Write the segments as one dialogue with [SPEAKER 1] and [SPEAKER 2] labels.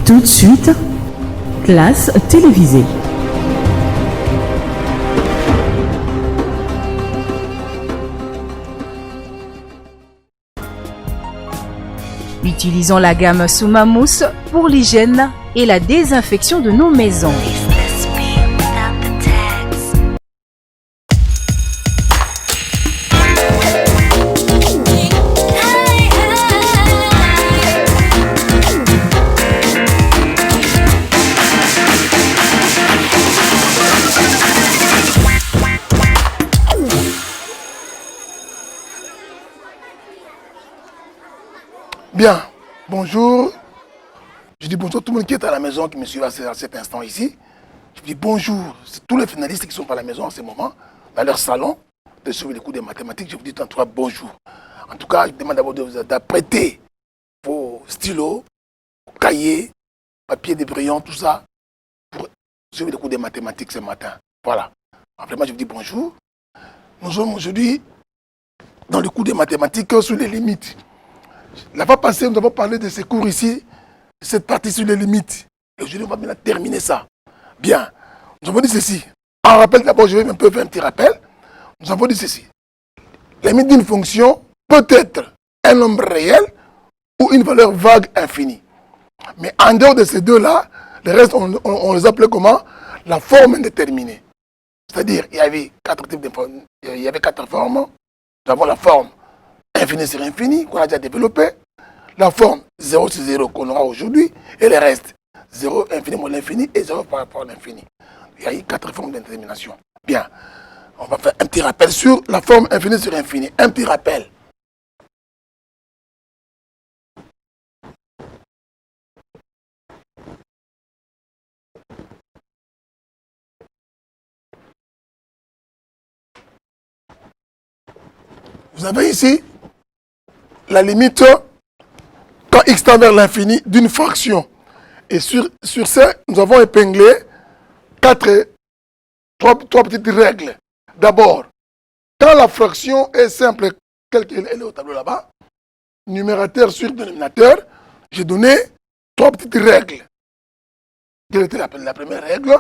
[SPEAKER 1] Tout de suite, classe télévisée.
[SPEAKER 2] Utilisons la gamme Soumamous pour l'hygiène et la désinfection de nos maisons.
[SPEAKER 3] Bien, bonjour. Je dis bonjour à tout le monde qui est à la maison, qui me suit à cet instant ici. Je dis bonjour. C'est tous les finalistes qui sont à la maison en ce moment, dans leur salon, de suivre les cours de mathématiques. Je vous dis en tout cas bonjour. En tout cas, je demande d'abord d'apprêter vos stylos, vos cahiers, papier débrayant, tout ça, pour suivre les cours de mathématiques ce matin. Voilà. Après, moi, je vous dis bonjour. Nous sommes aujourd'hui dans le cours de mathématiques sur les limites. La fois passée, nous avons parlé de ces cours ici, cette partie sur les limites. Et aujourd'hui, on va maintenant terminer ça. Bien. Nous avons dit ceci. En rappel, d'abord, je vais un peu faire un petit rappel. Nous avons dit ceci. La limite d'une fonction peut être un nombre réel ou une valeur vague infinie. Mais en dehors de ces deux-là, le reste, on les appelait comment? La forme indéterminée. C'est-à-dire, il y avait quatre types de formes. Il y avait quatre formes. Nous avons la forme infini sur infini, qu'on a déjà développé, la forme 0 sur 0 qu'on aura aujourd'hui, et le reste, 0 infini moins l'infini et 0 par rapport à l'infini. Il y a eu quatre formes d'indétermination. Bien, on va faire un petit rappel sur la forme infini sur infini. Un petit rappel. Vous avez ici la limite quand x tend vers l'infini d'une fraction. Et sur ça, nous avons épinglé trois petites règles. D'abord, quand la fraction est simple, telle qu'elle est au tableau là-bas, numérateur sur dénominateur, j'ai donné trois petites règles. Quelle était la première règle?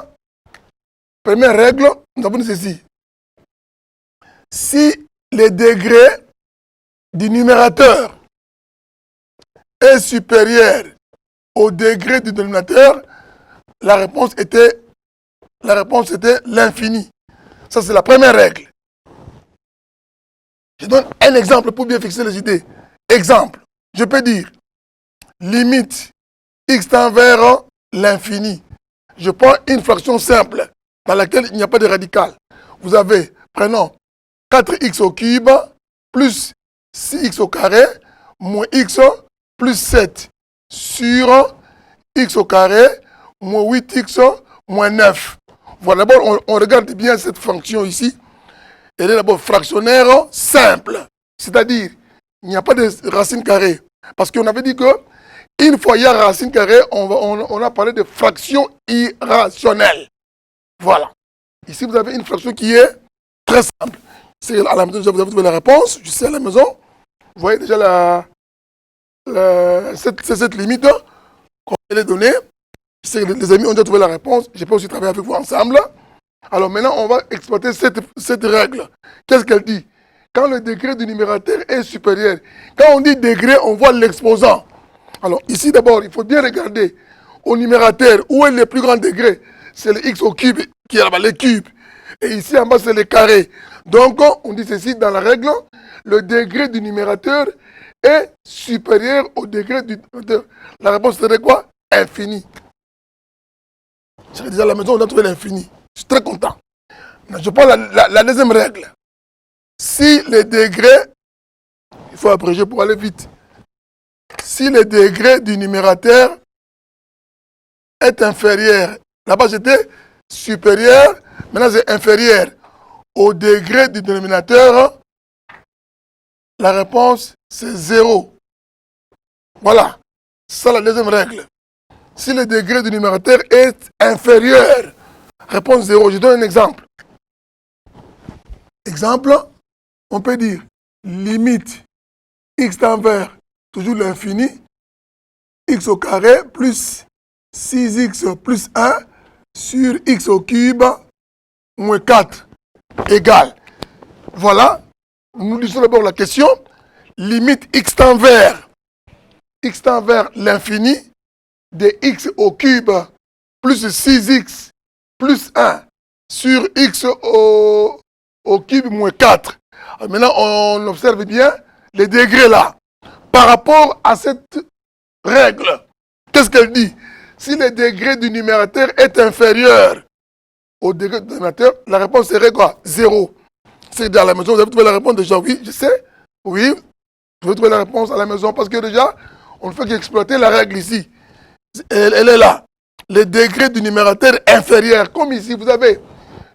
[SPEAKER 3] Première règle, nous avons dit ceci. Si les degrés du numérateur est supérieur au degré du dénominateur, la réponse était l'infini. Ça, c'est la première règle. Je donne un exemple pour bien fixer les idées. Exemple, je peux dire limite x tend vers l'infini. Je prends une fraction simple dans laquelle il n'y a pas de radical. Vous avez, prenons 4x au cube plus 6x au carré moins x plus 7 sur x au carré moins 8x moins 9. Voilà, d'abord on regarde bien cette fonction ici. Elle est d'abord fractionnaire simple. C'est-à-dire, il n'y a pas de racine carrée. Parce qu'on avait dit que une fois il y a racine carrée, on a parlé de fraction irrationnelle. Voilà. Ici, vous avez une fraction qui est très simple. C'est à la maison, vous avez trouvé la réponse. Je sais à la maison. Vous voyez déjà cette limite qu'on va donner. Les amis ont déjà trouvé la réponse. Je peux aussi travailler avec vous ensemble. Alors maintenant, on va exploiter cette règle. Qu'est-ce qu'elle dit? Quand le degré du numérateur est supérieur. Quand on dit degré, on voit l'exposant. Alors ici d'abord, il faut bien regarder au numérateur où est le plus grand degré. C'est le x au cube qui est là-bas, le cube. Et ici en bas, c'est le carré. Donc, on dit ceci dans la règle, le degré du numérateur est supérieur au degré du dénominateur. La réponse serait quoi? Infini. C'est déjà à la maison, on a trouvé l'infini. Je suis très content. Je prends la deuxième règle. Si le degré, il faut abréger pour aller vite. Si le degré du numérateur est inférieur, là-bas c'était supérieur, maintenant c'est inférieur au degré du dénominateur, la réponse c'est 0. Voilà, c'est la deuxième règle. Si le degré du numérateur est inférieur, réponse 0. Je donne un exemple. Exemple, on peut dire limite x tend vers toujours l'infini, x au carré plus 6x plus 1 sur x au cube moins 4 égale. Voilà. Nous lisons d'abord la question. Limite x tend vers l'infini de x au cube plus 6x plus 1 sur x au cube moins 4. Alors maintenant, on observe bien les degrés là. Par rapport à cette règle, qu'est-ce qu'elle dit? Si le degré du numérateur est inférieur au degré du dénominateur, la réponse serait quoi? 0. C'est dans la maison, vous avez trouvé la réponse déjà? Oui, je sais. Oui, je vais trouver la réponse à la maison parce que déjà, on ne fait qu'exploiter la règle ici. Elle est là. Le degré du numérateur inférieur, comme ici, vous avez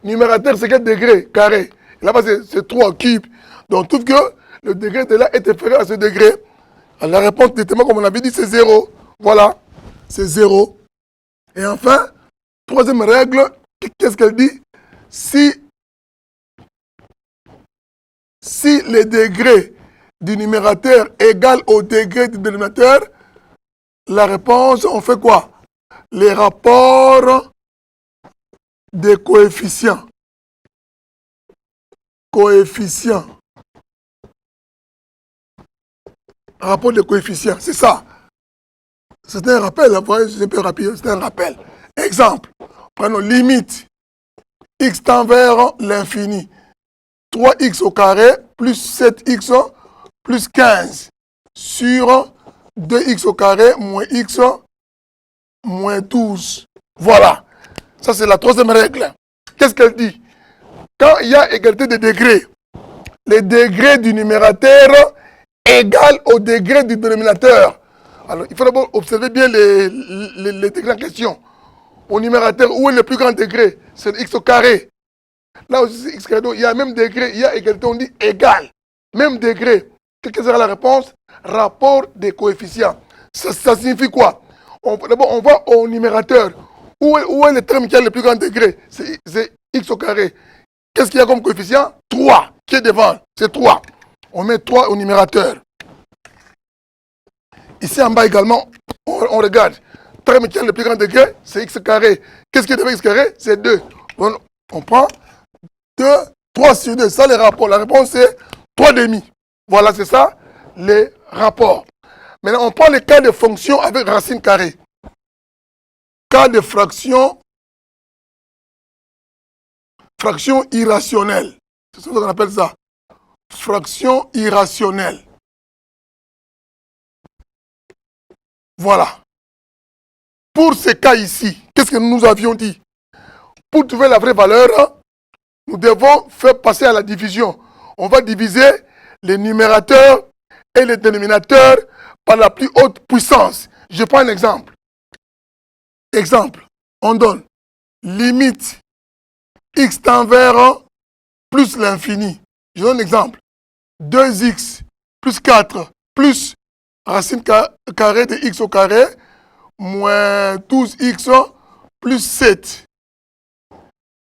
[SPEAKER 3] numérateur, c'est quel degré? Carré. Là-bas, c'est 3 cubes. Donc, trouve que le degré de là est inférieur à ce degré. Alors, la réponse, directement, comme on avait dit, c'est 0. Voilà, c'est 0. Et enfin, troisième règle, qu'est-ce qu'elle dit? Si le degré du numérateur égale au degré du dénominateur, la réponse, on fait quoi? Les rapports des coefficients. Rapport des coefficients, c'est ça. C'est un rappel, c'est un peu rapide, c'est un rappel. Exemple, prenons limite x tend vers l'infini. 3x au carré plus 7x plus 15 sur 2x au carré moins x moins 12. Voilà. Ça, c'est la troisième règle. Qu'est-ce qu'elle dit? Quand il y a égalité de degrés, le degré du numérateur égale au degré du dénominateur. Alors, il faut d'abord observer bien les degrés en question. Au numérateur, où est le plus grand degré? C'est x au carré. Là aussi, c'est x carré. Donc, il y a un même degré, il y a égalité, on dit égal. Même degré. Quelle sera la réponse? Rapport des coefficients. Ça signifie quoi? D'abord, on va au numérateur. Où est le terme qui a le plus grand degré? C'est x au carré. Qu'est-ce qu'il y a comme coefficient? 3. Qui est devant? C'est 3. On met 3 au numérateur. Ici en bas également, on regarde. Terme qui a le plus grand degré, c'est x carré. Qu'est-ce qui est devant x carré? C'est 2. On prend 2, 3 sur 2. Ça, les rapports. La réponse, c'est 3,5. Voilà, c'est ça, les rapports. Maintenant, on prend les cas de fonction avec racine carrée. Cas de fraction irrationnelle. C'est ce qu'on appelle ça. Fraction irrationnelle. Voilà. Pour ces cas ici, qu'est-ce que nous avions dit? Pour trouver la vraie valeur, nous devons faire passer à la division. On va diviser les numérateurs et les dénominateurs par la plus haute puissance. Je prends un exemple. Exemple, on donne limite x tend vers plus l'infini. Je donne un exemple. 2x plus 4 plus racine carrée de x au carré moins 12x plus 7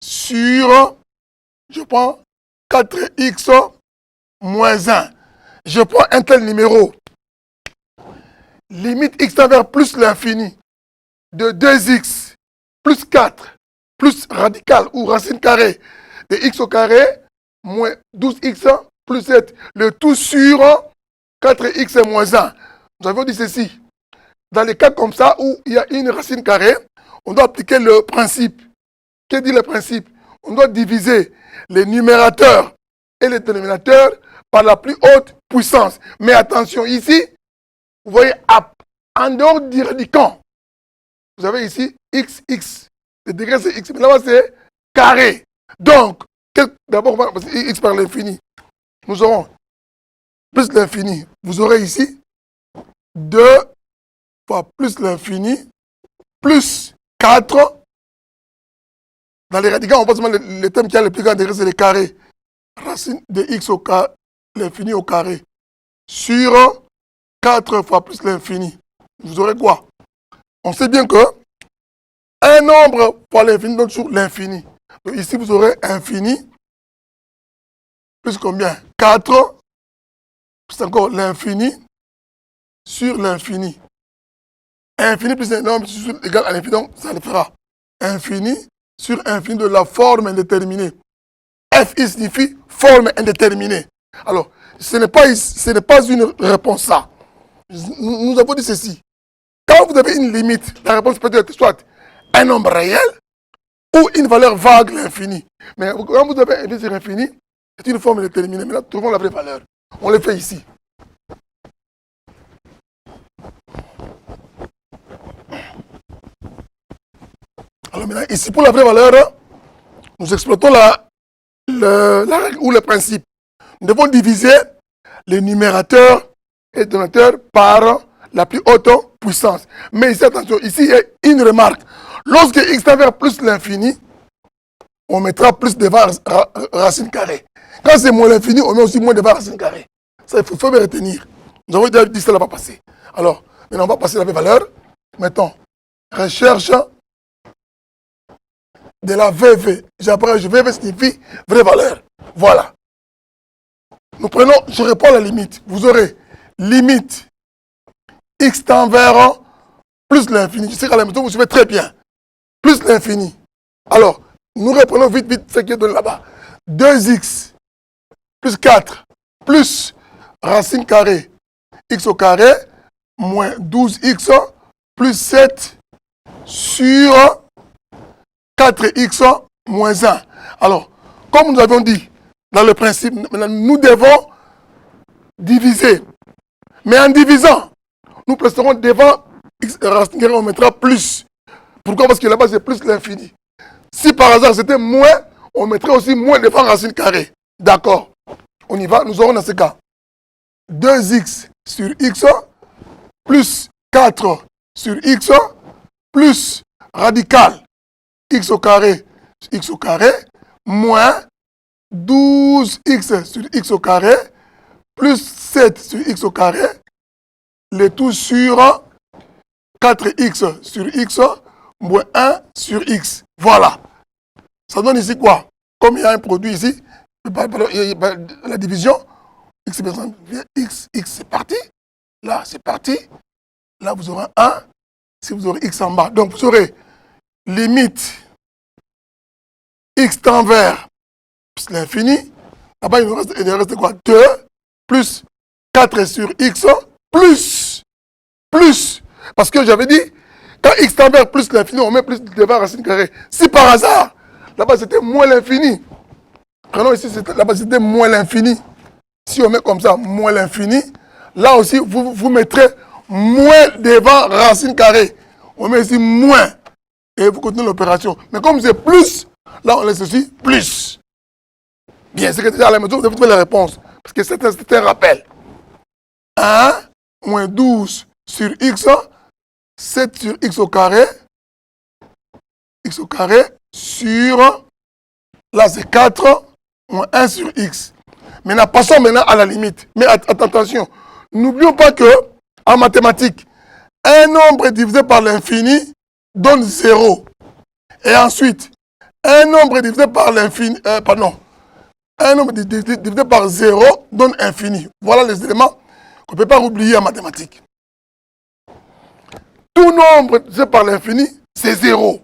[SPEAKER 3] sur, je prends 4x moins 1. Je prends un tel numéro. Limite x tend vers plus l'infini de 2x plus 4 plus radical ou racine carrée de x au carré moins 12x plus 7. Le tout sur 4x moins 1. Nous avons dit ceci. Dans les cas comme ça où il y a une racine carrée, on doit appliquer le principe. Qu'est-ce dit le principe? On doit diviser les numérateurs et les dénominateurs par la plus haute puissance. Mais attention, ici, vous voyez, en dehors du radicand, vous avez ici x. Le degré c'est x, mais là-bas c'est carré. Donc, d'abord, x par l'infini. Nous aurons plus l'infini. Vous aurez ici 2 fois plus l'infini, plus 4. Dans les radicaux, on voit seulement le terme qui a le plus grand degré, c'est le carré. Racine de x au carré, l'infini au carré. Sur 4 fois plus l'infini. Vous aurez quoi? On sait bien que un nombre fois l'infini donne sur l'infini. Donc ici, vous aurez infini plus combien? 4 plus encore l'infini sur l'infini. Infini plus un nombre égal à l'infini, donc ça le fera. Infini sur infini de la forme indéterminée. Fi signifie forme indéterminée. Alors, ce n'est pas une réponse ça. Nous avons dit ceci. Quand vous avez une limite, la réponse peut être soit un nombre réel ou une valeur vague, l'infini. Mais quand vous avez un infini sur infini, c'est une forme indéterminée. Maintenant, trouvons la vraie valeur. On le fait ici. Alors maintenant, ici, pour la vraie valeur, nous exploitons la règle ou le principe. Nous devons diviser les numérateurs et dénominateurs par la plus haute puissance. Mais ici, attention, ici, il y a une remarque. Lorsque x tend vers plus l'infini, on mettra plus devant racine carrée. Quand c'est moins l'infini, on met aussi moins devant racine carrée. Ça, il faut bien retenir. Nous avons déjà dit que ça va passer. Alors, maintenant, on va passer à la vraie valeur. Mettons, recherche de la VV. J'abrège VV signifie vraie valeur. Voilà. Nous prenons, je réponds à la limite. Vous aurez limite x tend vers plus l'infini. Je sais qu'à la maison, vous suivez très bien. Plus l'infini. Alors, nous reprenons vite ce qui est donné là-bas. 2x plus 4 plus racine carrée x au carré moins 12x plus 7 sur 4x moins 1. Alors, comme nous avons dit dans le principe, nous devons diviser. Mais en divisant, nous placerons devant x racine carrée, on mettra plus. Pourquoi? Parce que là-bas, c'est plus l'infini. Si par hasard c'était moins, on mettrait aussi moins devant racine carrée. D'accord. On y va, nous aurons dans ce cas 2x sur x plus 4 sur x plus radical x au carré moins 12x sur x au carré plus 7 sur x au carré, le tout sur 4x sur x moins 1 sur x. Voilà. Ça donne ici quoi? Comme il y a un produit ici, la division, x c'est parti. Là, c'est parti. Là, vous aurez 1. Si vous aurez x en bas. Donc, vous aurez limite x tend vers l'infini. Là-bas, il nous reste quoi? 2 plus 4 sur x plus. Parce que j'avais dit, quand x tend vers plus l'infini, on met plus devant racine carrée. Si par hasard, là-bas, c'était moins l'infini. Prenons ici, là-bas, c'était moins l'infini. Si on met comme ça, moins l'infini, là aussi, vous mettrez moins devant racine carrée. On met ici moins. Et vous continuez l'opération. Mais comme c'est plus, là, on laisse ici plus. Bien, secrétaire à la maison, vous avez trouvé la réponse. Parce que c'est un rappel. 1 moins 12 sur x, 7 sur x au carré sur, là c'est 4 moins 1 sur x. Maintenant, passons maintenant à la limite. Mais attention, n'oublions pas que en mathématiques, un nombre divisé par l'infini donne 0. Et ensuite, un nombre divisé par l'infini, un nombre divisé par 0 donne infini. Voilà les éléments qu'on ne peut pas oublier en mathématiques. Tout nombre divisé par l'infini, c'est 0.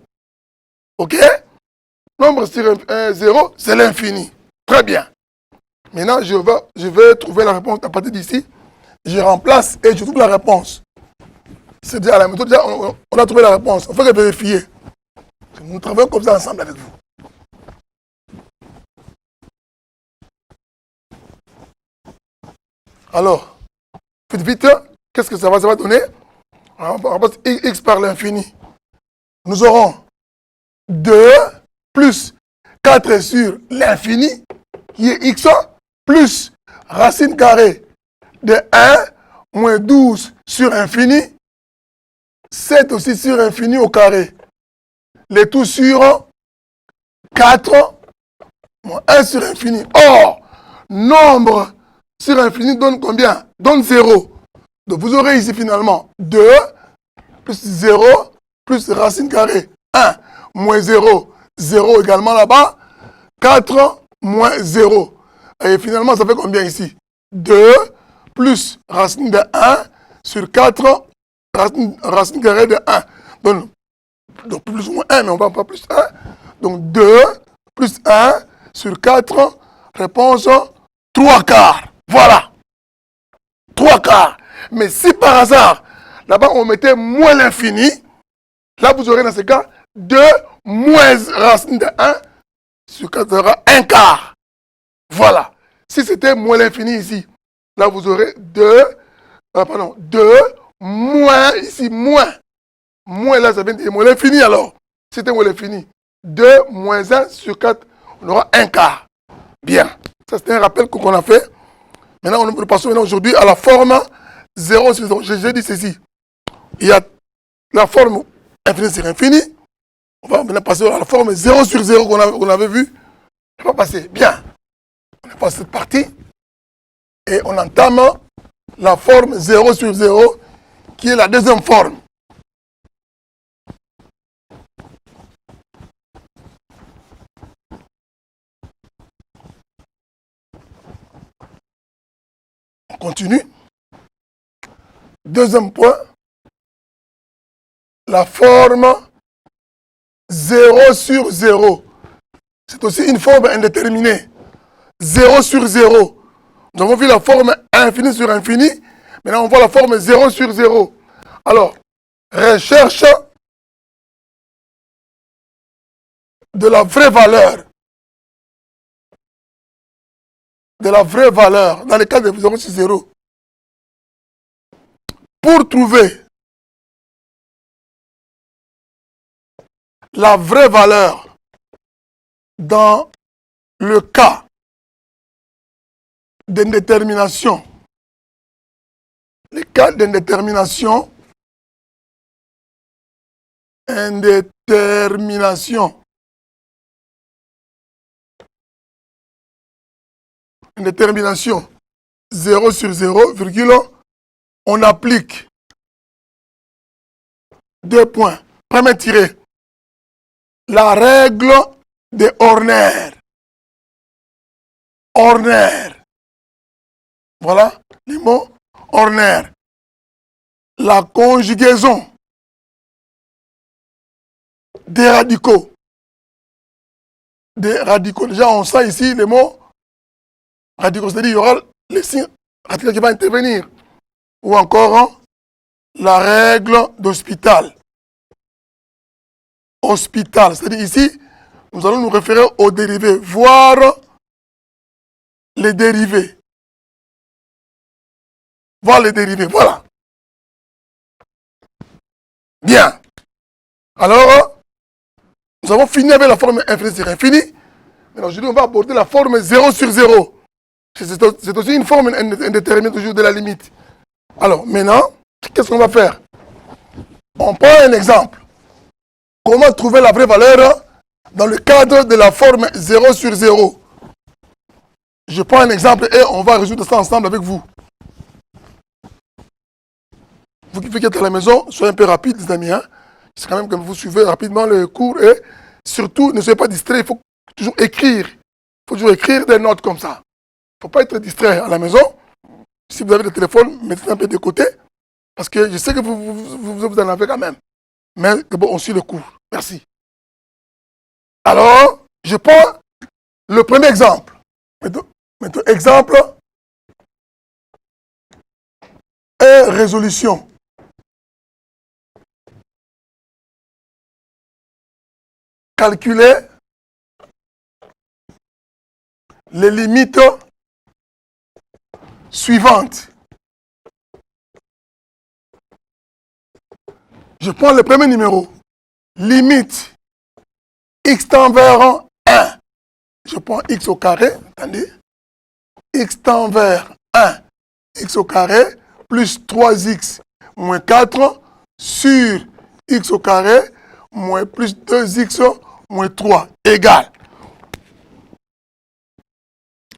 [SPEAKER 3] OK? Nombre sur 0, c'est l'infini. Très bien. Maintenant, je vais trouver la réponse à partir d'ici. Je remplace et je trouve la réponse. C'est déjà à la méthode, déjà, on a trouvé la réponse. Il faut que vérifier. Nous travaillons comme ça ensemble avec vous. Alors, vite, qu'est-ce que ça va donner? On passe x par l'infini. Nous aurons 2 plus 4 sur l'infini, qui est x, plus racine carrée de 1 moins 12 sur infini, 7 aussi sur infini au carré. Le tout sur 4 moins 1 sur infini. Or, nombre sur infini donne combien? Donne 0. Donc vous aurez ici finalement 2 plus 0 plus racine carrée 1 moins 0, 0 également là-bas, 4 moins 0. Et finalement, ça fait combien ici? 2 plus racine de 1 sur 4 racine carrée de 1. Donc plus ou moins 1, mais on va pas plus 1. Donc 2 plus 1 sur 4, réponse 3 quarts. Voilà. 3 quarts. Mais si par hasard, là-bas on mettait moins l'infini, là vous aurez dans ce cas 2 moins racine de 1 sur 4 sera 1 quart. Voilà. Si c'était moins l'infini ici, là vous aurez 2 moins ici, moins. Moins là, ça vient dire moins l'infini alors. C'était moins l'infini. 2 moins 1 sur 4, on aura 1 quart. Bien. Ça, c'était un rappel qu'on a fait. Maintenant, nous passons aujourd'hui à la forme 0 sur 0. J'ai dit ceci. Il y a la forme infini sur infini. On va maintenant passer à la forme 0 sur 0 qu'on avait vu. On va passer. Bien. On passe cette partie. Et on entame la forme 0 sur 0, qui est la deuxième forme. On continue. Deuxième point, la forme 0 sur 0. C'est aussi une forme indéterminée. 0 sur 0. Nous avons vu la forme infini sur infini. Maintenant, on voit la forme 0 sur 0. Alors, recherche de la vraie valeur. De la vraie valeur dans le cas de 0 sur 0. Pour trouver la vraie valeur dans le cas d'indétermination, les cas d'indétermination, indétermination 0 sur 0, virgule, on applique 2 points. Premier tiré, la règle de Horner. Horner. Voilà les mots Horner. La conjugaison des radicaux. Des radicaux. Déjà, on sait ici les mots radicaux. C'est-à-dire qu'il y aura les signes radicaux qui vont intervenir. Ou encore, la règle d'Hospital. Hospital. C'est-à-dire ici, nous allons nous référer aux dérivés. Voir les dérivés. Voir les dérivés. Voilà. Bien. Alors, nous avons fini avec la forme infini sur infini. Maintenant, aujourd'hui, on va aborder la forme 0 sur 0. C'est aussi une forme indéterminée toujours de la limite. Alors, maintenant, qu'est-ce qu'on va faire? On prend un exemple. Comment trouver la vraie valeur dans le cadre de la forme 0 sur 0? Je prends un exemple et on va résoudre ça ensemble avec vous. Vous qui êtes à la maison, soyez un peu rapide, les amis. Hein? C'est quand même que vous suivez rapidement le cours et surtout, ne soyez pas distrait. Il faut toujours écrire. Il faut toujours écrire des notes comme ça. Il ne faut pas être distrait à la maison. Si vous avez le téléphone, mettez-le un peu de côté. Parce que je sais que vous en avez quand même. Mais bon, on suit le cours. Merci. Alors, je prends le premier exemple. Mettons exemple et résolution. Calculer les limites suivantes. Je prends le premier numéro. Limite x tend vers 1. Je prends x au carré. Attendez. X tend vers 1. X au carré plus 3x moins 4 sur x au carré moins plus 2x moins 3 égale.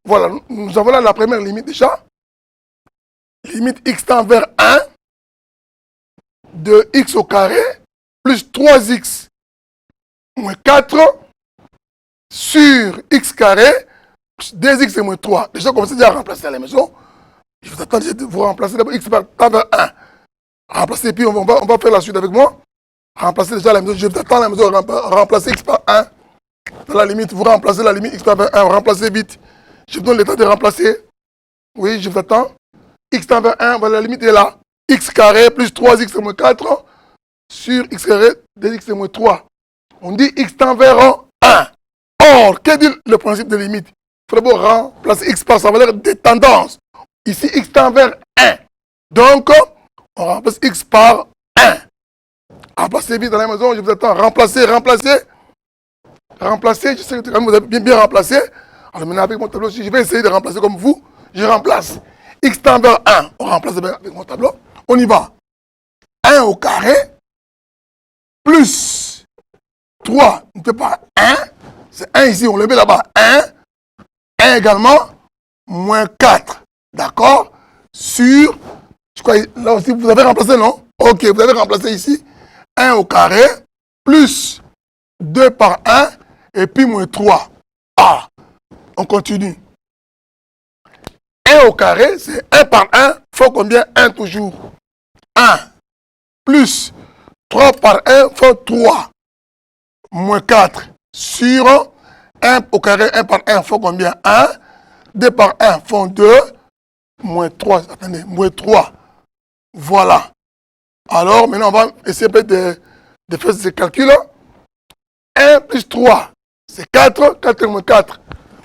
[SPEAKER 3] Voilà, nous avons là la première limite déjà. Limite x tend vers 1 de x au carré plus 3x moins 4 sur x carré plus 2x et moins 3. Déjà, commencez déjà à remplacer à la maison. Je vous attends de vous remplacer d'abord x tend vers 1. Remplacer, puis on va faire la suite avec moi. Remplacer déjà la maison. Je vais attendre la maison, remplacer x par 1. Dans la limite, vous remplacez la limite x par 1, remplacez vite. Je vous donne le temps de remplacer. Oui, je vous attends. X tend vers 1, voilà, la limite est là. X carré plus 3x moins 4 sur x carré de x moins 3. On dit x tend vers 1. Or, quel est le principe de limite? Il faut d'abord remplacer x par sa valeur de tendance. Ici, x tend vers 1. Donc, on remplace x par 1. Remplacez vite dans la maison, je vous attends. Remplacez. Remplacez, je sais que vous avez bien remplacé. Alors maintenant, avec mon tableau, si je vais essayer de remplacer comme vous, je remplace. X tend vers 1, on remplace avec mon tableau. On y va. 1 au carré plus 3, ne fait pas 1. C'est 1 ici, on le met là-bas. 1. 1 également, moins 4. D'accord? Sur, je crois, là aussi, vous avez remplacé, non? Ok, vous avez remplacé ici. 1 au carré plus 2 par 1 et puis moins 3. Ah, on continue. 1 au carré, c'est 1 par 1, faut combien? 1 toujours. 1 plus 3 par 1 faut 3. Moins 4 sur 1 au carré, 1 par 1 faut combien? 1. 2 par 1 font 2. Moins 3, attendez, moins 3. Voilà. Alors, maintenant, on va essayer de faire ce calcul. 1 plus 3, c'est 4. 4 moins 4.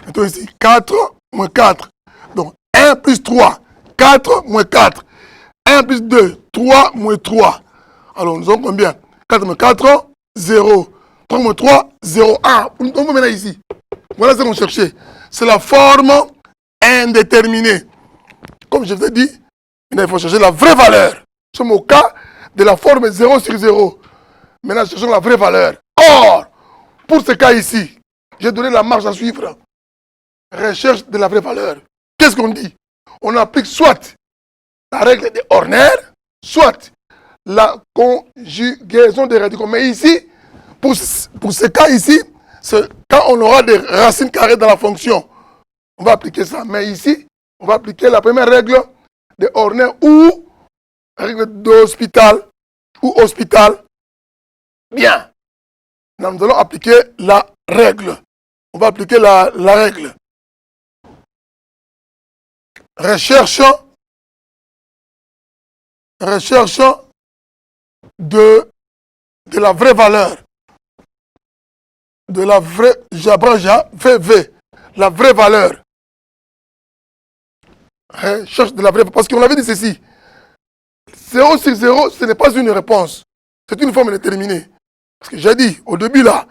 [SPEAKER 3] Maintenant ici, 4 moins 4. Donc, 1 plus 3, 4 moins 4. 1 plus 2, 3 moins 3. Alors, nous avons combien? 4 moins 4, 0. 3 moins 3, 0. Ah, on va maintenant ici. Voilà ce qu'on cherchait. C'est la forme indéterminée. Comme je vous ai dit, il faut chercher la vraie valeur. Nous sommes au cas de la forme 0 sur 0. Maintenant, cherchons la vraie valeur. Or, pour ce cas ici, j'ai donné la marge à suivre. Recherche de la vraie valeur. Qu'est-ce qu'on dit? On applique soit la règle de Horner, soit la conjugaison des radicaux. Mais ici, pour ce cas ici, c'est quand on aura des racines carrées dans la fonction. On va appliquer ça. Mais ici, on va appliquer la première règle de Horner ou règle d'Hospital ou Hospital. Bien. Nous allons appliquer la règle. On va appliquer la règle. Recherche de la vraie valeur. De la vraie, VV, la vraie valeur. Recherche de la vraie valeur. Parce qu'on avait dit ceci. 0 sur 0, ce n'est pas une réponse. C'est une forme déterminée. Parce que j'ai dit, au début là,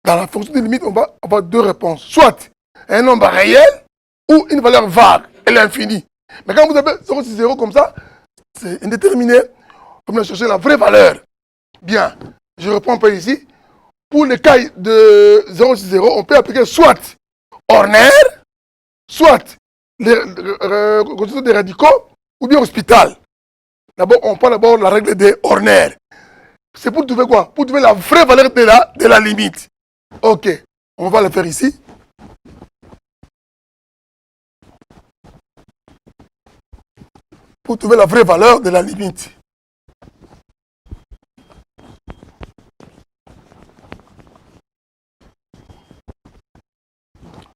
[SPEAKER 3] dans la fonction de limite, on va avoir deux réponses. Soit un nombre réel ou une valeur vague, elle est infinie. Mais quand vous avez 0 sur 0 comme ça, c'est indéterminé. Il faut chercher la vraie valeur. Bien, je reprends un peu ici. Pour le cas de 0 sur 0, on peut appliquer soit Horner, soit les constitutions des radicaux, ou bien Hospital. D'abord, on prend d'abord la règle de Horner. C'est pour trouver quoi? Pour trouver la vraie valeur de la limite. Ok, on va le faire ici. Pour trouver la vraie valeur de la limite.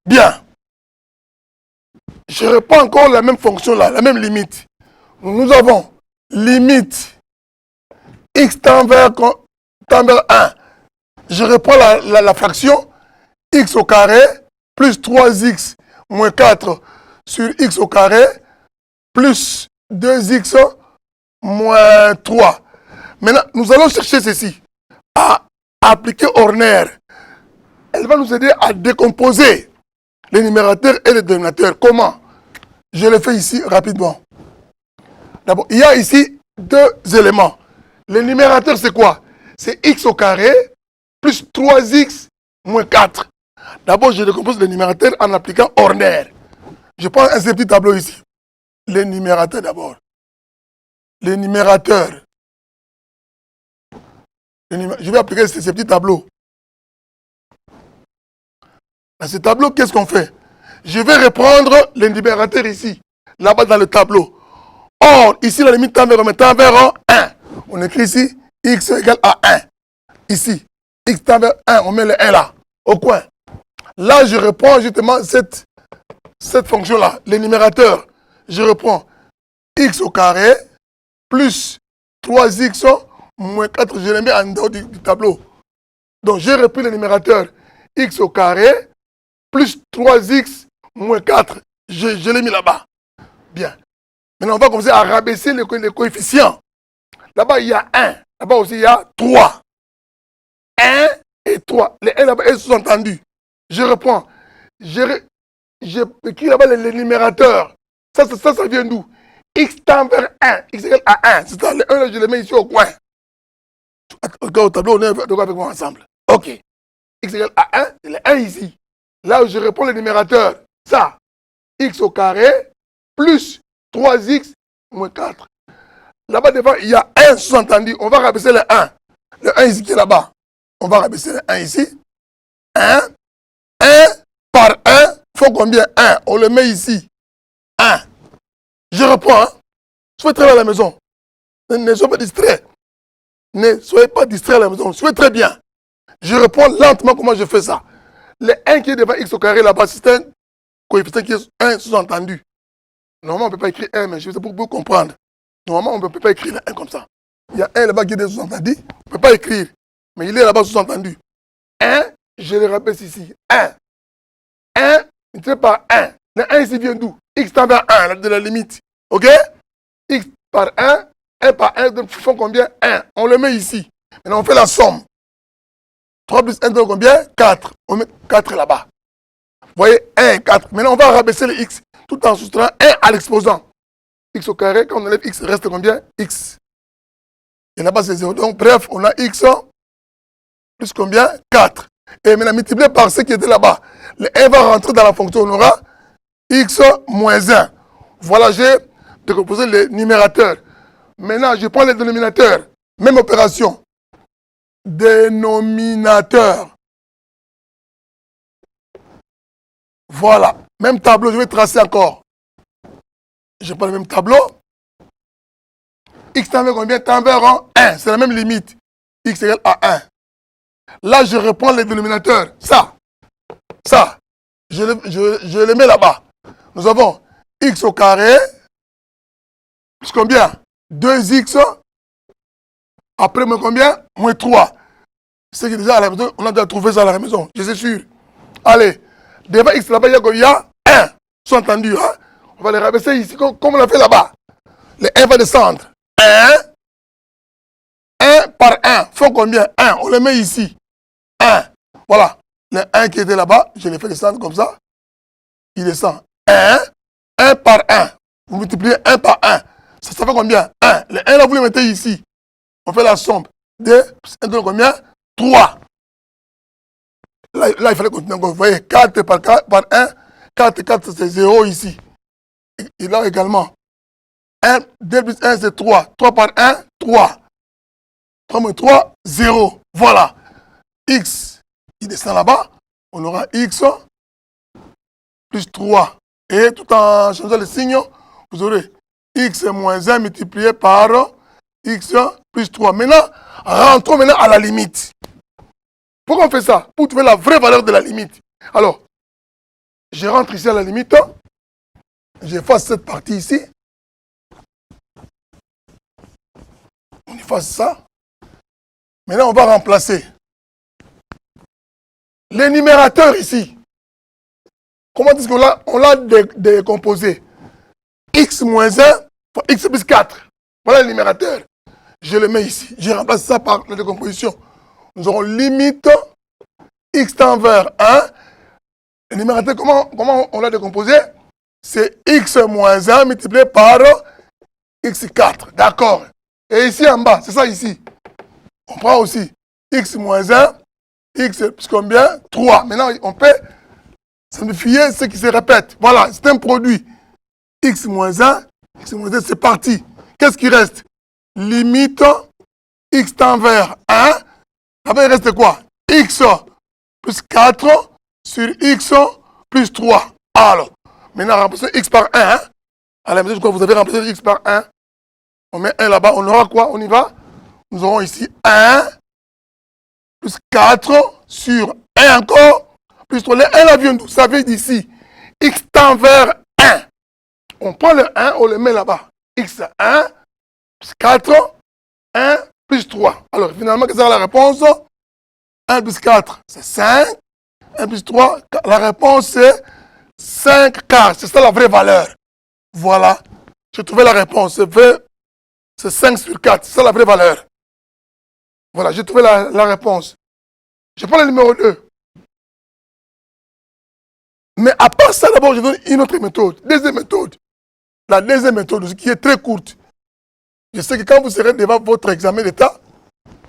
[SPEAKER 3] Bien. Je reprends encore la même fonction là, la même limite. Nous avons limite x tend vers 1. Je reprends la fraction x au carré plus 3x moins 4 sur x au carré plus 2x moins 3. Maintenant, nous allons chercher ceci. À appliquer Horner. Elle va nous aider à décomposer les numérateurs et les dénominateurs. Comment? Je le fais ici rapidement. D'abord, il y a ici deux éléments. Le numérateur, c'est quoi? C'est x au carré plus 3x moins 4. D'abord, je décompose le numérateur en appliquant Horner. Je prends un petit tableau ici. Les numérateurs d'abord. Les numérateurs. Je vais appliquer ce petit tableau. Dans ce tableau, qu'est-ce qu'on fait? Je vais reprendre les numérateurs ici, là-bas dans le tableau. Or, ici, la limite tend vers combien? Tend vers 1. On écrit ici, x égale à 1. Ici, x tend vers 1, on met le 1 là, au coin. Là, je reprends justement cette fonction-là, les numérateurs. Je reprends x au carré plus 3x moins 4, je les mets en dehors du tableau. Donc, j'ai repris le numérateur x au carré plus 3x moins 4. Je l'ai mis là-bas. Bien. Maintenant, on va commencer à rabaisser les coefficients. Là-bas, il y a 1. Là-bas aussi, il y a 3. 1 et 3. Les 1 là-bas est sous-entendu. Je reprends. J'ai écrit là-bas les numérateurs. Ça vient d'où? X tend vers 1. X égale à 1. C'est ça, le 1 là, je le mets ici au coin. Au tableau, on est avec moi ensemble. OK. X égale à 1, c'est le 1 ici. Là où je reprends les numérateurs. Ça, x au carré plus 3x moins 4. Là-bas, devant, il y a 1 sous-entendu. On va rabaisser le 1. Le 1 ici qui est là-bas. On va rabaisser le 1 ici. 1. 1 par 1. Il faut combien? 1. On le met ici. 1. Je reprends. Hein. Soyez très bien à la maison. Ne soyez pas distrait. Ne soyez pas distrait à la maison. Soyez très bien. Je reprends lentement comment je fais ça. Le 1 qui est devant x au carré là-bas, c'est un coefficient qui est 1 sous-entendu. Normalement, on ne peut pas écrire 1, mais je sais pour vous comprendre. Normalement, on ne peut pas écrire le 1 comme ça. Il y a 1 là-bas qui est sous-entendu. On ne peut pas écrire. Mais il est là-bas sous-entendu. 1, je le répète ici. 1. 1, multiplié par 1. Le 1 ici vient d'où? X tend vers 1, de la limite. OK? X par 1, 1 par 1, font combien? 1. On le met ici. Maintenant, on fait la somme. 3 plus 1 donne combien? 4. On met 4 là-bas. Vous voyez? 1 et 4. Maintenant, on va rabaisser le x tout en soustrayant 1 à l'exposant. X au carré, quand on enlève x, reste combien? X. Et là-bas, c'est 0. Donc, bref, on a x plus combien? 4. Et maintenant, multiplié par ce qui était là-bas. Le 1 va rentrer dans la fonction. On aura x moins 1. Voilà, j'ai décomposé les numérateurs. Maintenant, je prends les dénominateurs. Même opération. Dénominateur. Voilà. Même tableau, je vais tracer encore. Je prends le même tableau. X tend vers combien? Tend vers 1. C'est la même limite. X égale à 1. Là, je reprends les dénominateurs. Ça. Je le mets là-bas. Nous avons x au carré. Plus combien? 2x. Après, moins combien? Moins 3. C'est que déjà à la maison, on a déjà trouvé ça à la maison. Je suis sûr. Allez. Devant x là-bas, il y a 1. Sont entendus, hein? On va les rabaisser ici comme on l'a fait là-bas. Le 1 va descendre. 1 par 1. Font combien? 1. On le met ici. 1. Voilà. Le 1 qui était là-bas, je l'ai fait descendre comme ça. Il descend. 1 par 1. Vous multipliez 1 par 1. Ça fait combien? 1. Le 1 là, vous le mettez ici. On fait la somme. 2 plus 1 donne combien? 3. Là, il fallait continuer. Vous voyez, 4 par 1. 4, c'est 0 ici. Et là également. 1, 2 plus 1, c'est 3. 3 par 1, 3. 3 moins 3, 0. Voilà. X, il descend là-bas. On aura x plus 3. Et tout en changeant le signe, vous aurez x moins 1 multiplié par x plus 3. Maintenant, rentrons maintenant à la limite. Pourquoi on fait ça? Pour trouver la vraie valeur de la limite. Alors, je rentre ici à la limite. J'efface cette partie ici. On efface ça. Maintenant, on va remplacer les numérateurs ici. Comment est-ce qu'on l'a décomposé? X moins 1, x plus 4. Voilà le numérateur. Je le mets ici. Je remplace ça par la décomposition. Nous aurons limite x tend vers 1. Le numérateur, comment on l'a décomposé? C'est x moins 1 multiplié par x4. D'accord. Et ici en bas, c'est ça ici. On prend aussi x moins 1, x plus combien? 3. Maintenant, on peut simplifier ce qui se répète. Voilà, c'est un produit. X moins 1, x moins 2, c'est parti. Qu'est-ce qui reste? Limite x tend vers 1. Après, il reste quoi? X plus 4 sur x plus 3. Alors, maintenant, remplacez x par 1. Hein? À la maison, vous avez remplacé x par 1. On met 1 là-bas, on aura quoi? On y va? Nous aurons ici 1 plus 4 sur 1 encore, plus 3. Le 1 là vient d'où? Ça vient d'ici. X tend vers 1. On prend le 1, on le met là-bas. X 1 plus 4, 1 plus 3. Alors finalement, quelle sera la réponse? 1 plus 4, c'est 5. 1 plus 3, la réponse c'est 5 quarts. C'est ça la vraie valeur. Voilà. J'ai trouvé la réponse. C'est 5 sur 4. C'est ça la vraie valeur. Voilà, j'ai trouvé la réponse. Je prends le numéro 2. Mais à part ça, d'abord, je donne une autre méthode. Deuxième méthode. La deuxième méthode, qui est très courte. Je sais que quand vous serez devant votre examen d'état,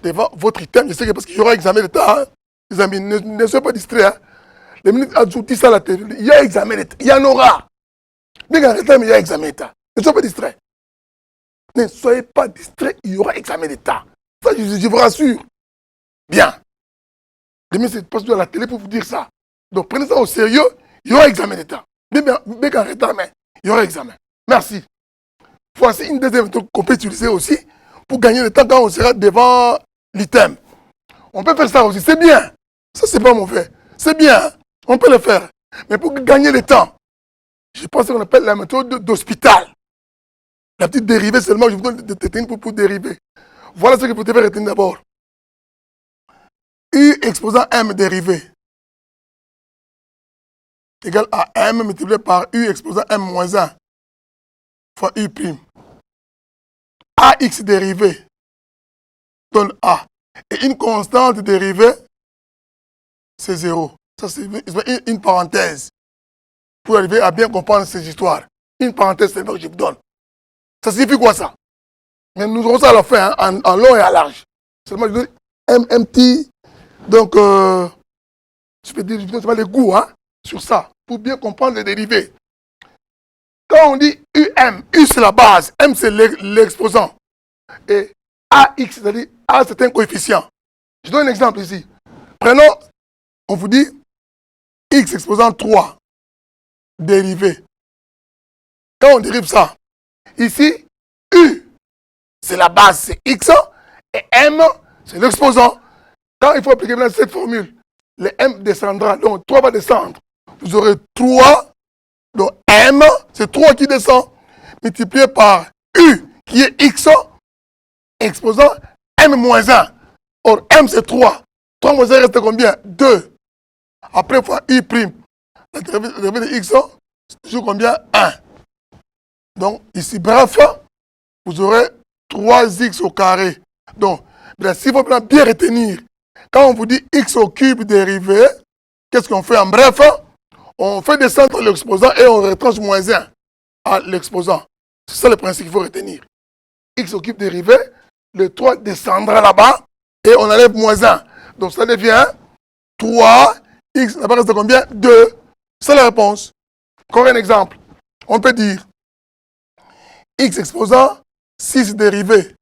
[SPEAKER 3] devant votre item, je sais que parce qu'il y aura examen d'état, hein, les amis, ne soyez pas distraits. Hein. Les minutes ajoutent ça à la télé. Il y a examen d'état. Il y en aura. Bien qu'en retard, mais il y a examen d'état. Ne soyez pas distraits. Ne soyez pas distraits, il y aura examen d'état. Ça, je vous rassure. Bien. Demain, c'est pas à la télé pour vous dire ça. Donc, prenez ça au sérieux, il y aura examen d'état. Bien qu'en retard, mais il y aura examen. Merci. Voici une deuxième méthode qu'on peut utiliser aussi pour gagner le temps quand on sera devant l'item. On peut faire ça aussi, c'est bien. Ça, c'est pas mauvais. C'est bien, on peut le faire. Mais pour gagner le temps, je pense qu'on appelle la méthode d'hôpital. La petite dérivée seulement, je vous donne des techniques pour dériver. Voilà ce que vous devez retenir d'abord. U exposant M dérivé égale à M multiplié par U exposant M moins 1 fois U prime. AX dérivé donne A. Et une constante dérivée, c'est 0. Ça, c'est une parenthèse. Pour arriver à bien comprendre ces histoires. Une parenthèse, c'est que je vous donne. Ça signifie quoi ça? Mais nous aurons ça à la fin, hein, en long et à large. Seulement, je donne MMT. Donc, je peux dire, je vous donne les goûts hein, sur ça, pour bien comprendre les dérivés. Quand on dit UM, U c'est la base, M c'est l'exposant. Et AX, c'est-à-dire A c'est un coefficient. Je donne un exemple ici. Prenons, on vous dit X exposant 3, dérivé. Quand on dérive ça, ici, U, c'est la base, c'est X, et M, c'est l'exposant. Quand il faut appliquer cette formule, le M descendra, donc 3 va descendre. Vous aurez 3, donc M, c'est 3 qui descend, multiplié par U, qui est X, exposant M moins 1. Or, M c'est 3. 3 moins 1 reste combien? 2. Après, fois U prime. La dérivée de X, c'est toujours combien? 1. Donc, ici, bref, vous aurez 3x au carré. Donc, s'il faut bien retenir, quand on vous dit x au cube dérivé, qu'est-ce qu'on fait en bref? On fait descendre l'exposant et on retranche moins 1 à l'exposant. C'est ça le principe qu'il faut retenir. X au cube dérivé, le 3 descendra là-bas et on enlève moins 1. Donc ça devient 3, x, là-bas reste combien? 2. C'est la réponse. Encore un exemple. On peut dire x exposant 6 dérivé.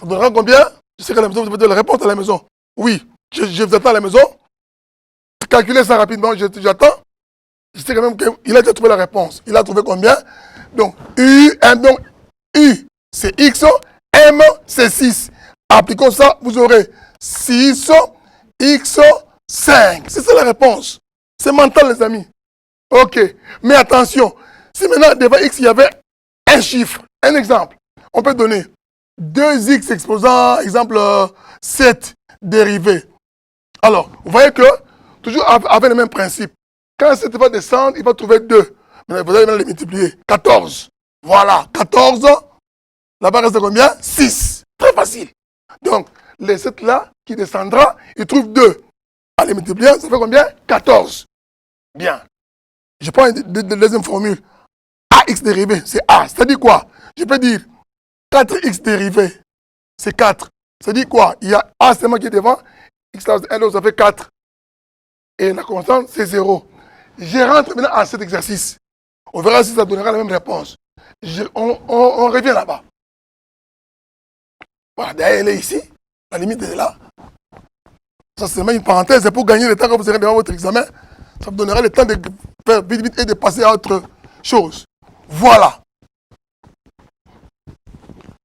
[SPEAKER 3] Ça donnera combien? Je sais qu'à la maison, vous devez donner la réponse à la maison. Oui, je vous attends à la maison. Calculez ça rapidement, j'attends. Je sais quand même qu'il a déjà trouvé la réponse. Il a trouvé combien? Donc, U, c'est X, M, c'est 6. Appliquons ça, vous aurez 6, X, 5. C'est ça la réponse. C'est mental, les amis. Ok, mais attention. Si maintenant, devant X, il y avait un chiffre, un exemple, on peut donner 2x exposant, exemple, 7 dérivé. Alors, vous voyez que, toujours avec le même principe, quand 7 va descendre, il va trouver 2. Mais vous allez les multiplier. 14. Voilà, 14. Là-bas reste combien? 6. Très facile. Donc, les 7 là, qui descendra, il trouve 2. Allez multiplier, ça fait combien? 14. Bien. Je prends une deuxième formule. AX dérivé, c'est A. C'est-à-dire quoi? Je peux dire 4x dérivé, c'est 4. C'est-à-dire quoi? Il y a A seulement qui est devant, x là, 1, donc ça fait 4. Et la constante, c'est 0. Je rentre maintenant à cet exercice. On verra si ça donnera la même réponse. On revient là-bas. Voilà, derrière, elle est ici. La limite est là. Ça, c'est seulement une parenthèse. C'est pour gagner le temps quand vous serez devant votre examen. Ça vous donnera le temps de faire vite et de passer à autre chose. Voilà.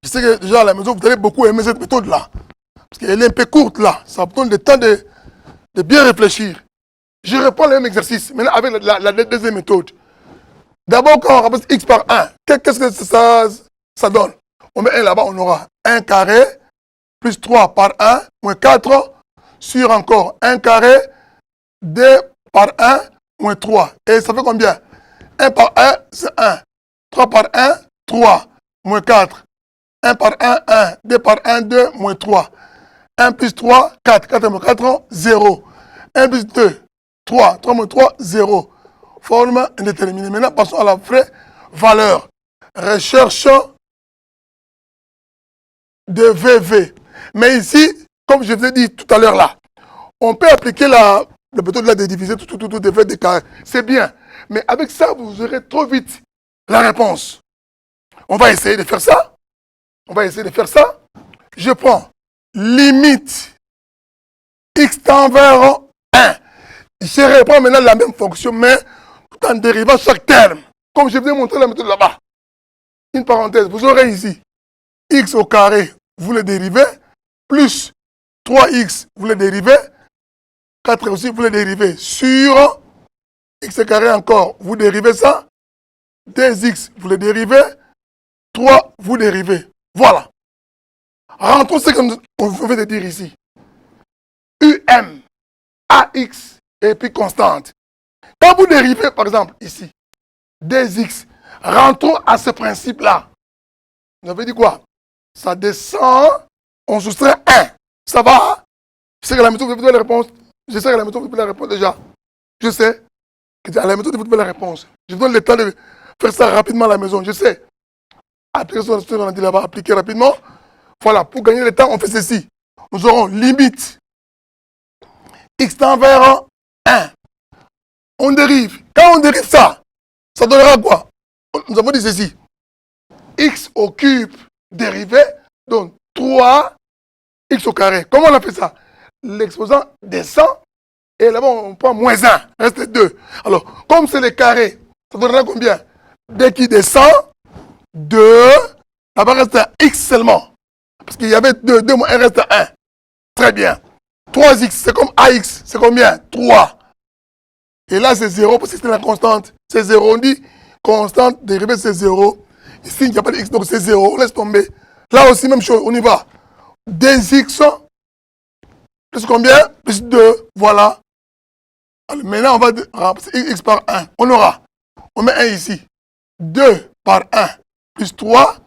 [SPEAKER 3] Je sais que déjà à la maison, vous allez beaucoup aimer cette méthode-là. Parce qu'elle est un peu courte là. Ça vous donne le temps de bien réfléchir. Je reprends le même exercice, maintenant avec la deuxième méthode. D'abord, quand on remplace x par 1, qu'est-ce que ça donne? On met 1 là-bas, on aura 1 carré plus 3 par 1 moins 4 sur encore 1 carré 2 par 1 moins 3. Et ça fait combien? 1 par 1, c'est 1. 3 par 1, 3 moins 4. 1 par 1, 1. 2 par 1, 2 moins 3. 1 plus 3, 4. 4 moins 4, 0. 1 plus 2, 3. 3 moins 3, 0. Forme indéterminée. Maintenant, passons à la vraie valeur. Recherche de VV. Mais ici, comme je vous ai dit tout à l'heure là, on peut appliquer la méthode là de diviser tout, de faire des carrés. C'est bien. Mais avec ça, vous aurez trop vite la réponse. On va essayer de faire ça. Je prends limite x tend vers 1. Je reprends maintenant la même fonction, mais tout en dérivant chaque terme. Comme je vous ai montré la méthode là-bas. Une parenthèse, vous aurez ici x au carré, vous le dérivez, plus 3x, vous le dérivez, 4 aussi, vous le dérivez, sur x au carré encore, vous dérivez ça, 2x, vous le dérivez, 3, vous dérivez. Voilà. Rentrons ce qu'on veut te dire ici. UM, AX, et puis constante. Quand vous dérivez, par exemple, ici, 2x, rentrons à ce principe-là. Vous avez dit quoi? Ça descend, on soustrait 1. Ça va? Je sais que la méthode, vous avez la réponse. Je sais que la méthode, vous avez la réponse déjà. Je sais que à la méthode, vous avez la réponse. Je vous donne le temps de faire ça rapidement à la maison. Je sais. Appliquer ce qu'on a dit là-bas, appliquer rapidement. Voilà, pour gagner le temps, on fait ceci. Nous aurons limite x tend vers 1. On dérive. Quand on dérive ça, ça donnera quoi? Nous avons dit ceci. X au cube dérivé donne 3 x au carré. Comment on a fait ça? L'exposant descend et là-bas on prend moins 1, reste 2. Alors, comme c'est le carré, ça donnera combien? Dès qu'il descend, 2, là-bas reste un x seulement. Parce qu'il y avait 2 moins 1 reste 1. Très bien. 3x, c'est comme ax, c'est combien? 3. Et là c'est 0 parce que c'est la constante. C'est 0, on dit constante dérivée c'est 0. Ici il n'y a pas de x, donc c'est 0, on laisse tomber. Là aussi même chose, on y va. 2x plus combien? Plus 2, voilà. Alors, maintenant on va remplacer x par 1. On met 1 ici. 2 par 1 plus 3.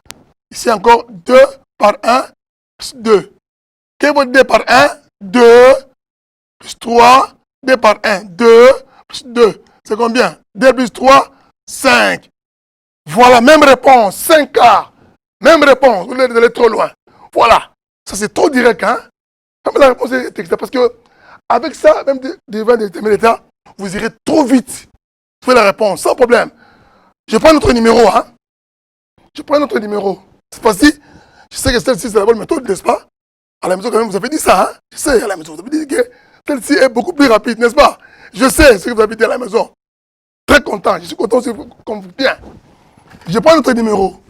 [SPEAKER 3] Ici encore 2 par 1 plus 2. Qu'est-ce que 2 par 1? 2 plus 3. 2 par 1, 2 plus 2. C'est combien? 2 plus 3, 5. Voilà, même réponse, 5 quarts. Même réponse, vous allez trop loin. Voilà, ça c'est trop direct, hein? La réponse est texte, parce que avec ça, même devant déterminer l'état, vous irez trop vite. Vous faites la réponse, sans problème. Je prends notre numéro, hein? Cette fois-ci, je sais que celle-ci c'est la bonne méthode, n'est-ce pas? À la maison, quand même, vous avez dit ça, hein? Je sais, à la maison, vous avez dit que celle-ci est beaucoup plus rapide, n'est-ce pas? Je sais ce que vous avez dit à la maison. Très content, je suis content aussi comme vous. Bien. Je prends notre numéro.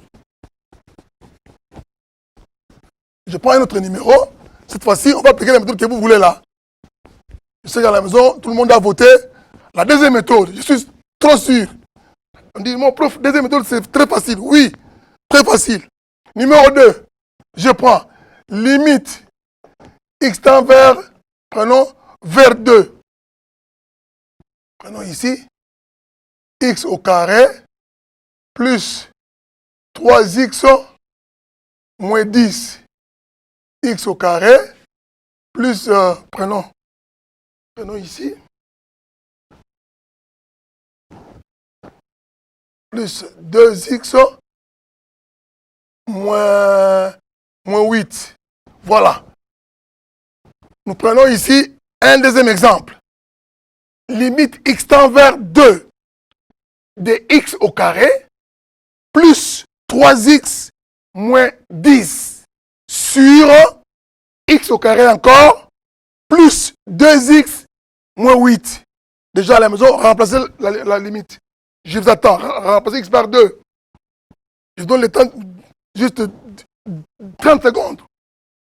[SPEAKER 3] Cette fois-ci, on va appliquer la méthode que vous voulez là. Je sais qu'à la maison, tout le monde a voté. La deuxième méthode, je suis trop sûr. On dit, mon prof, deuxième méthode, c'est très facile. Oui, très facile. Numéro 2, je prends limite x tend vers, prenons vers 2. Prenons ici, x au carré plus 3x moins 10. X au carré plus, prenons ici, plus 2x moins 8. Voilà. Nous prenons ici un deuxième exemple. Limite x tend vers 2 de x au carré plus 3x moins 10 sur x au carré encore plus 2x moins 8. Déjà à la maison, remplacez la limite. Je vous attends. Remplacez x par 2. Je donne le temps juste 30 secondes.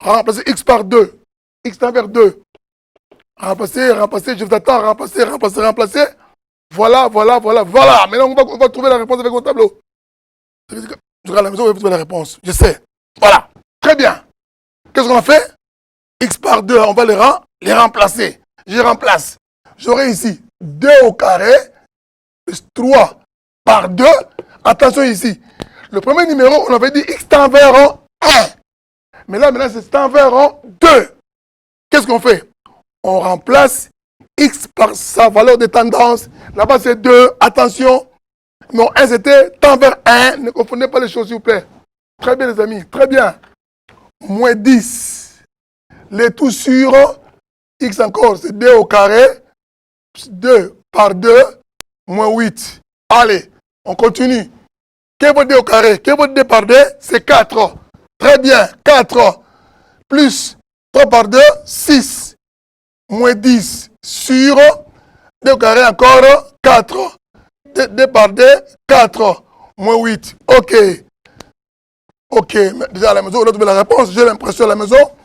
[SPEAKER 3] Remplacer x par 2. X tend vers 2. Remplacer, je vous attends, remplacer. Voilà. Maintenant, on va trouver la réponse avec votre tableau. Je regarde à la maison, on va trouver la réponse. Je sais. Voilà. Très bien. Qu'est-ce qu'on a fait? X par 2, on va les remplacer. Je remplace. J'aurai ici 2 au carré plus 3 par 2. Attention ici. Le premier numéro, on avait dit x tend vers 1. Mais là, maintenant, c'est tend vers 2. Qu'est-ce qu'on fait? On remplace x par sa valeur de tendance. Là-bas, c'est 2. Attention. Non, 1, c'était tend vers 1. Ne confondez pas les choses, s'il vous plaît. Très bien, les amis. Très bien. Moins 10. Les tout sur x encore, c'est 2 au carré. 2 par 2, moins 8. Allez, on continue. Qu'est-ce que 2 au carré? Qu'est-ce que 2 par 2? C'est 4. Très bien. 4 plus 3 par 2, 6. Moins 10 sur 2 au carré encore 4. 2 par 2, 4. Moins 8. OK. Mais déjà à la maison, on a trouvé la réponse. J'ai l'impression à la maison.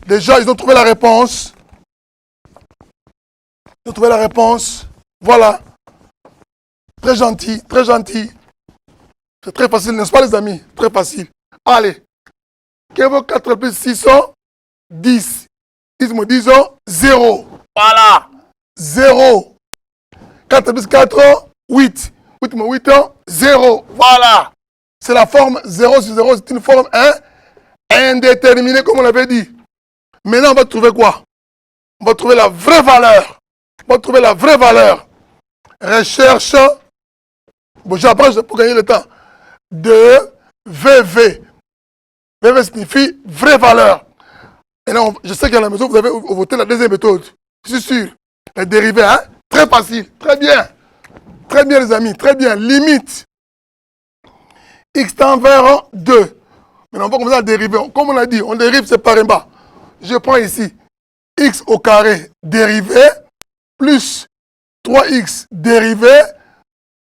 [SPEAKER 3] Déjà, ils ont trouvé la réponse. Voilà. Très gentil. C'est très facile, n'est-ce pas, les amis? Très facile. Allez. Qu'est-ce que 4 plus 6 10. 10 moins 10 0. Voilà. 0. 4 plus 4, 8. 8 moins 8, 0. Voilà. C'est la forme 0 sur 0. C'est une forme indéterminée, comme on l'avait dit. Maintenant, on va trouver quoi? On va trouver la vraie valeur. Recherche. Bon, j'apprends pour gagner le temps. De VV. VV signifie vraie valeur. Et là, je sais qu'à la maison, vous avez voté la deuxième méthode. Je suis sûr. Les dérivés, très facile. Très bien, les amis. Très bien. Limite. X tend vers 2. Maintenant, on va commencer à dériver. Comme on l'a dit, on dérive séparément. Je prends ici x au carré dérivé plus 3x dérivé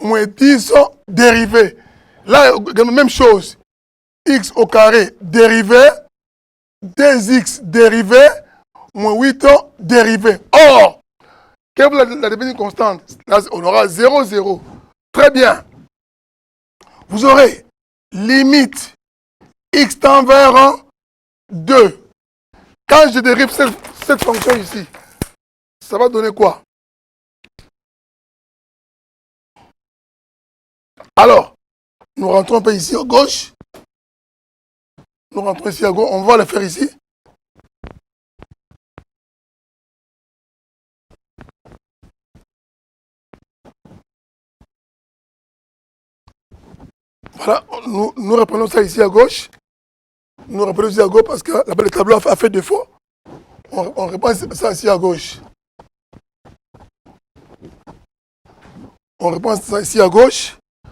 [SPEAKER 3] moins 10 dérivé. Là, même chose. X au carré dérivé, 2x dérivé, moins 8 dérivé. Or, quelle est la définition constante? Là, on aura 0, 0. Très bien. Vous aurez limite x tend vers 2. Quand je dérive cette fonction ici, ça va donner quoi? Alors, nous rentrons un peu ici à gauche. On va le faire ici. Voilà, nous reprenons ça ici à gauche. Parce que là-bas le tableau a fait défaut. On reprend ça ici à gauche.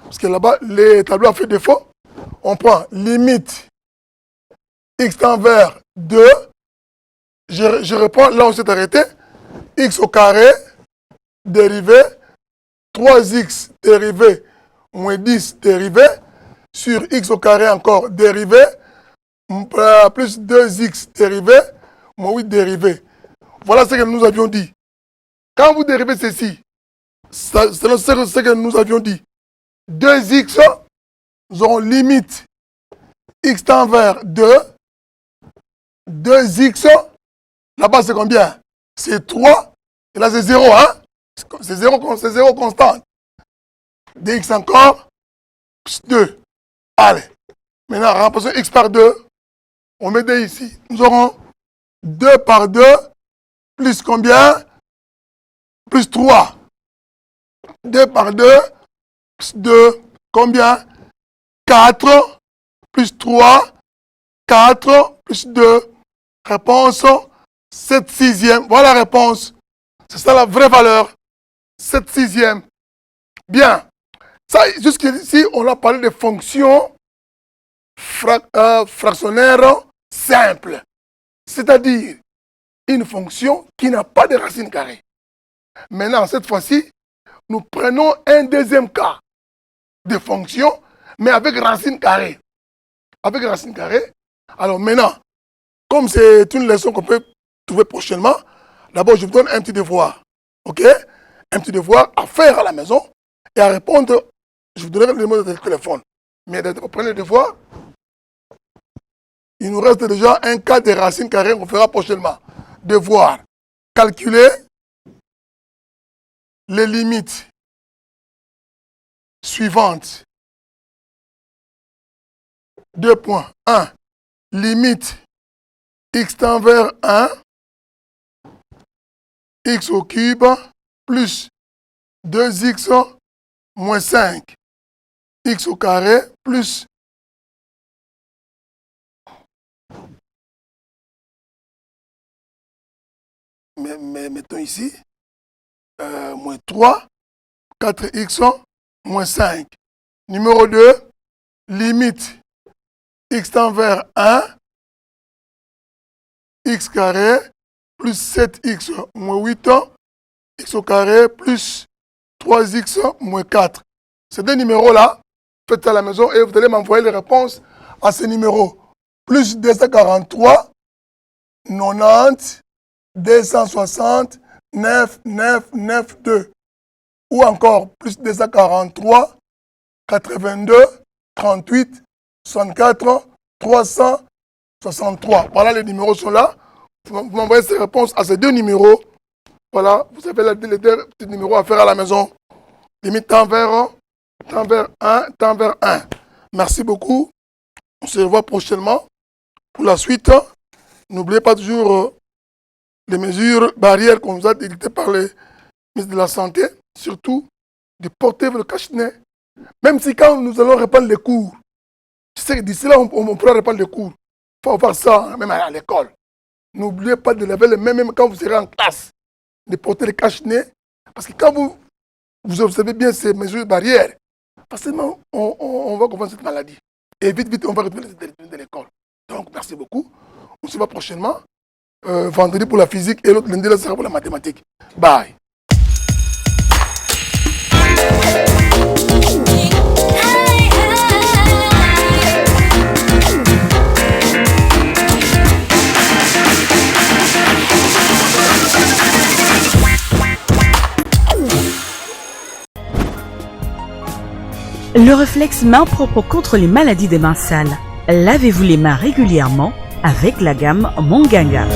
[SPEAKER 3] Parce que là-bas, le tableau a fait défaut. On prend limite x tend vers 2. Je reprends là où on s'est arrêté. X au carré, dérivé, 3x dérivé, moins 10 dérivé, sur x au carré encore dérivé, plus 2x dérivé, moins 8 dérivé. Voilà ce que nous avions dit. Quand vous dérivez ceci, c'est ce que nous avions dit. 2x, nous aurons limite x tend vers 2. 2x, là-bas c'est combien? C'est 3. Et là c'est 0, C'est 0 constant. Dx encore, plus 2. Allez. Maintenant, remplaçons x par 2. On met 2 ici. Nous aurons 2 par 2, plus combien? Plus 3. 2 par 2, plus 2. Combien? 4, plus 3. 4, plus 2. Réponse, 7 sixièmes. Voilà la réponse. C'est ça la vraie valeur. 7 sixièmes. Bien. Ça, jusqu'ici, on a parlé de fonctions fractionnaires simples. C'est-à-dire une fonction qui n'a pas de racine carrée. Maintenant, cette fois-ci, nous prenons un deuxième cas de fonction, mais avec racine carrée. avec racine carrée. Alors maintenant, comme c'est une leçon qu'on peut trouver prochainement, d'abord je vous donne un petit devoir. Ok? Un petit devoir à faire à la maison et à répondre. Je vous donnerai le numéro de téléphone. Mais prenez le devoir. Il nous reste déjà un cas de racine carrée qu'on fera prochainement. Devoir. Calculer les limites suivantes. 2 points. 1. Limite x tend vers 1, x au cube, plus 2x moins 5, x au carré, plus mettons ici, moins 3, 4x moins 5. Numéro 2, limite x tend vers 1, x carré, plus 7x moins 8, x au carré, plus 3x moins 4. Ces deux numéros-là, faites ça à la maison et vous allez m'envoyer les réponses à ces numéros. Plus 243, 90, 260, 9, 9, 9, 2. Ou encore plus 243, 82, 38, 64, 363. Voilà, les numéros sont là. Vous m'envoyez ces réponses à ces deux numéros. Voilà, vous avez les deux petits numéros à faire à la maison. Limite temps vers 1, temps vers 1. Merci beaucoup. On se revoit prochainement. Pour la suite, n'oubliez pas toujours les mesures barrières qu'on vous a dictées par les ministres de la Santé. Surtout, de porter le cache-nez. Même si quand nous allons reprendre les cours, je sais que d'ici là, on pourra reprendre les cours. Il faut faire ça, même à l'école. N'oubliez pas de laver les mains, même quand vous serez en classe, de porter le cache-nez. Parce que quand vous observez bien ces mesures barrières, forcément, on va comprendre cette maladie. Et vite, vite, on va retrouver les étudiants de l'école. Donc, merci beaucoup. On se voit prochainement. Vendredi pour la physique et l'autre lundi, là, sera pour la mathématique. Bye.
[SPEAKER 1] Le réflexe main propre contre les maladies des mains sales. Lavez-vous les mains régulièrement avec la gamme Monganga.